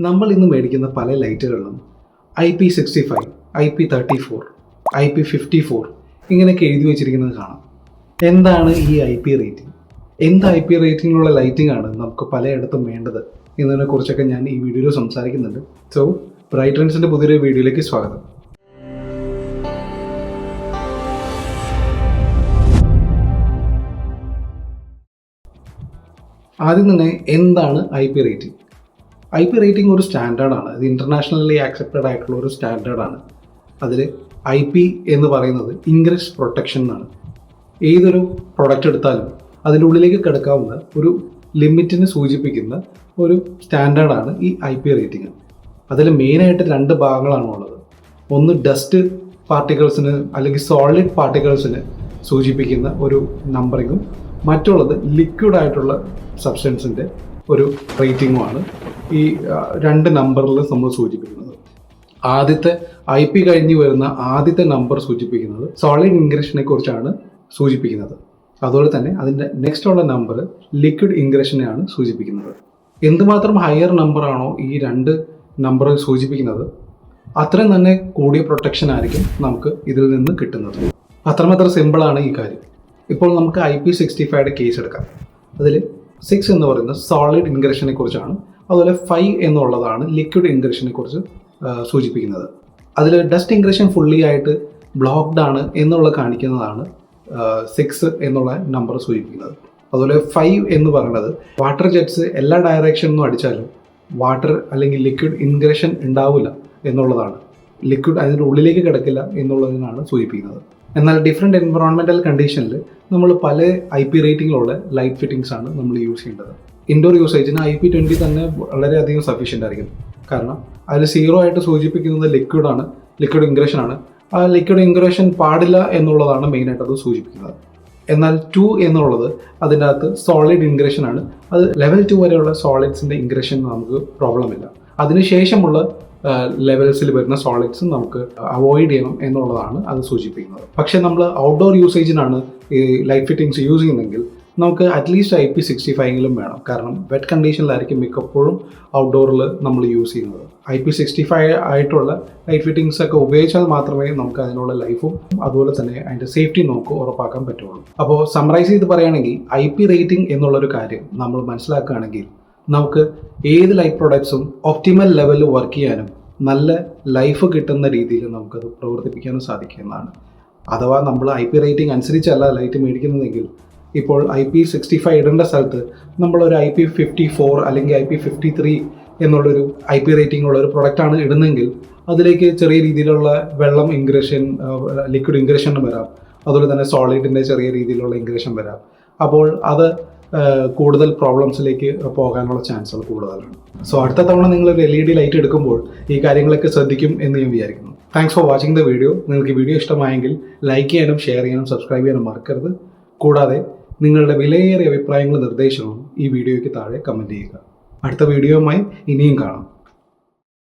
നമ്മൾ ഇന്ന് മേടിക്കുന്ന പല ലൈറ്റുകളിലും IP65, IP34, IP54 ഇങ്ങനെയൊക്കെ എഴുതി വെച്ചിരിക്കുന്നത് കാണാം. എന്താണ് ഈ IP റേറ്റിംഗ്? എന്ത് IP റേറ്റിംഗിലുള്ള ലൈറ്റിംഗ് ആണ് നമുക്ക് പലയിടത്തും വേണ്ടത് എന്നതിനെക്കുറിച്ചൊക്കെ ഞാൻ ഈ വീഡിയോയിൽ സംസാരിക്കുന്നുണ്ട്. സോ ബ്രൈറ്റ് ട്രെൻഡ്സിൻ്റെ പുതിയൊരു വീഡിയോയിലേക്ക് സ്വാഗതം. ആദ്യം തന്നെ എന്താണ് IP റേറ്റിംഗ്? IP റേറ്റിംഗ് ഒരു സ്റ്റാൻഡേർഡാണ്. ഇത് ഇൻ്റർനാഷണലി ആക്സെപ്റ്റഡ് ആയിട്ടുള്ള ഒരു സ്റ്റാൻഡേർഡാണ്. അതിൽ IP എന്ന് പറയുന്നത് ഇൻഗ്രസ് പ്രൊട്ടക്ഷൻ എന്നാണ്. ഏതൊരു പ്രൊഡക്റ്റ് എടുത്താലും അതിൻ്റെ ഉള്ളിലേക്ക് കിടക്കാവുന്ന ഒരു ലിമിറ്റിനെ സൂചിപ്പിക്കുന്ന ഒരു സ്റ്റാൻഡേർഡാണ് ഈ IP റേറ്റിംഗ്. അതിൽ മെയിനായിട്ട് രണ്ട് ഭാഗങ്ങളാണ് ഉള്ളത്. ഒന്ന് ഡസ്റ്റ് പാർട്ടിക്കിൾസിന് അല്ലെങ്കിൽ സോളിഡ് പാർട്ടിക്കിൾസിന് സൂചിപ്പിക്കുന്ന ഒരു നമ്പറിങ്ങും മറ്റുള്ളത് ലിക്വിഡ് ആയിട്ടുള്ള സബ്സ്റ്റൻസിൻ്റെ ഒരു റേറ്റിംഗുമാണ് ഈ രണ്ട് നമ്പറിൽ നമ്മൾ സൂചിപ്പിക്കുന്നത്. ആദ്യത്തെ IP കഴിഞ്ഞ് വരുന്ന ആദ്യത്തെ നമ്പർ സൂചിപ്പിക്കുന്നത് സോളിഡ് ഇൻഗ്രഷനെ കുറിച്ചാണ് സൂചിപ്പിക്കുന്നത്. അതുപോലെ തന്നെ അതിൻ്റെ നെക്സ്റ്റ് ഉള്ള നമ്പർ ലിക്വിഡ് ഇൻഗ്രഷനെയാണ് സൂചിപ്പിക്കുന്നത്. എന്തുമാത്രം ഹയർ നമ്പറാണോ ഈ രണ്ട് നമ്പർ സൂചിപ്പിക്കുന്നത് അത്രയും തന്നെ കൂടിയ പ്രൊട്ടക്ഷൻ ആയിരിക്കും നമുക്ക് ഇതിൽ നിന്ന് കിട്ടുന്നത്. അത്രമാത്ര സിമ്പിളാണ് ഈ കാര്യം. ഇപ്പോൾ നമുക്ക് IP65 കേസ് എടുക്കാം. അതിൽ 6 എന്ന് പറയുന്നത് സോളിഡ് ഇൻഗ്രഷനെ കുറിച്ചാണ്, അതുപോലെ 5 എന്നുള്ളതാണ് ലിക്വിഡ് ഇൻഗ്രഷനെ കുറിച്ച് സൂചിപ്പിക്കുന്നത്. അതിൽ ഡസ്റ്റ് ഇൻഗ്രഷൻ ഫുള്ളി ആയിട്ട് ബ്ലോക്ക്ഡ് ആണ് എന്നുള്ളത് കാണിക്കുന്നതാണ് 6 എന്നുള്ള നമ്പർ സൂചിപ്പിക്കുന്നത്. അതുപോലെ 5 എന്ന് പറയുന്നത് വാട്ടർ ജെറ്റ്സ് എല്ലാ ഡയറക്ഷനിലും അടിച്ചാലും വാട്ടർ അല്ലെങ്കിൽ ലിക്വിഡ് ഇൻഗ്രഷൻ ഉണ്ടാവില്ല എന്നുള്ളതാണ്. ലിക്വിഡ് അതിൻ്റെ ഉള്ളിലേക്ക് കിടക്കില്ല എന്നുള്ളതിനാണ് സൂചിപ്പിക്കുന്നത്. എന്നാൽ ഡിഫറെൻറ്റ് എൻവറോൺമെൻറ്റൽ കണ്ടീഷനിൽ നമ്മൾ പല IP റേറ്റിങ്ങിലുള്ള ലൈറ്റ് ഫിറ്റിങ്സ് ആണ് നമ്മൾ യൂസ് ചെയ്യേണ്ടത്. ഇൻഡോർ യൂസേജിന് IP20 തന്നെ വളരെയധികം സഫീഷ്യൻ്റ് ആയിരിക്കും. കാരണം അതിൽ 0 ആയിട്ട് സൂചിപ്പിക്കുന്നത് ലിക്വിഡ് ഇൻഗ്രഷൻ ആണ്. ആ ലിക്വിഡ് ഇൻഗ്രഷൻ പാടില്ല എന്നുള്ളതാണ് മെയിനായിട്ട് അത് സൂചിപ്പിക്കുന്നത്. എന്നാൽ 2 എന്നുള്ളത് അതിൻ്റെ അകത്ത് സോളിഡ് ഇൻഗ്രഷൻ ആണ്. അത് ലെവൽ 2 വരെയുള്ള സോളിഡ്സിൻ്റെ ഇൻഗ്രഷൻ നമുക്ക് പ്രോബ്ലം ഇല്ല. അതിനുശേഷമുള്ള ലെവൽസിൽ വരുന്ന സോളിഡ്സ് നമുക്ക് അവോയ്ഡ് ചെയ്യണം എന്നുള്ളതാണ് അത് സൂചിപ്പിക്കുന്നത്. പക്ഷേ നമ്മൾ ഔട്ട്ഡോർ യൂസേജിനാണ് ഈ ലൈറ്റ് ഫിറ്റിങ്സ് യൂസ് ചെയ്യുന്നതെങ്കിൽ നമുക്ക് അറ്റ്ലീസ്റ്റ് IP65 വേണം. കാരണം വെറ്റ് കണ്ടീഷനിലായിരിക്കും മിക്കപ്പോഴും ഔട്ട്ഡോറിൽ നമ്മൾ യൂസ് ചെയ്യുന്നത്. IP65 ആയിട്ടുള്ള ലൈറ്റ് ഫിറ്റിങ്സ് ഒക്കെ ഉപയോഗിച്ചാൽ മാത്രമേ നമുക്ക് അതിനുള്ള ലൈഫും അതുപോലെ തന്നെ അതിൻ്റെ സേഫ്റ്റി നമുക്ക് ഉറപ്പാക്കാൻ പറ്റുള്ളൂ. അപ്പോൾ സമ്മറൈസ് ചെയ്ത് പറയുകയാണെങ്കിൽ IP റേറ്റിംഗ് എന്നുള്ളൊരു കാര്യം നമ്മൾ മനസ്സിലാക്കുകയാണെങ്കിൽ നമുക്ക് ഏത് ലൈറ്റ് പ്രൊഡക്ട്സും ഒപ്റ്റിമൽ ലെവലിൽ വർക്ക് ചെയ്യാനും നല്ല ലൈഫ് കിട്ടുന്ന രീതിയിൽ നമുക്കത് പ്രവർത്തിപ്പിക്കാനും സാധിക്കുന്നതാണ്. അഥവാ നമ്മൾ IP റേറ്റിംഗ് അനുസരിച്ചല്ല ലൈറ്റ് മേടിക്കുന്നതെങ്കിൽ ഇപ്പോൾ IP65 ഇടേണ്ട സ്ഥലത്ത് നമ്മളൊരു IP54 അല്ലെങ്കിൽ IP53 എന്നുള്ളൊരു IP റേറ്റിംഗ് ഉള്ള ഒരു പ്രൊഡക്റ്റാണ് ഇടുന്നതെങ്കിൽ അതിലേക്ക് ചെറിയ രീതിയിലുള്ള വെള്ളം ഇൻഗ്രഷൻ, ലിക്വിഡ് ഇൻഗ്രഷൻ വരാം. അതുപോലെ തന്നെ സോളിഡിൻ്റെ ചെറിയ രീതിയിലുള്ള ഇൻഗ്രഷൻ വരാം. അപ്പോൾ അത് കൂടുതൽ പ്രോബ്ലംസിലേക്ക് പോകാനുള്ള ചാൻസുകൾ കൂടുതലാണ്. സോ അടുത്ത തവണ നിങ്ങൾ ഒരു LED ലൈറ്റ് എടുക്കുമ്പോൾ ഈ കാര്യങ്ങളൊക്കെ ശ്രദ്ധിക്കും എന്ന് ഞാൻ വിചാരിക്കുന്നു. Thanks for watching the video. നിങ്ങൾക്ക് വീഡിയോ ഇഷ്ടമായെങ്കിൽ ലൈക്ക് ചെയ്യാനും ഷെയർ ചെയ്യാനും സബ്സ്ക്രൈബ് ചെയ്യാനും മറക്കരുത്. കൂടാതെ നിങ്ങളുടെ വിലയേറിയ അഭിപ്രായങ്ങളും നിർദ്ദേശങ്ങളും ഈ വീഡിയോയ്ക്ക് താഴെ കമൻറ്റ് ചെയ്യുക. അടുത്ത വീഡിയോയുമായി ഇനിയും കാണാം.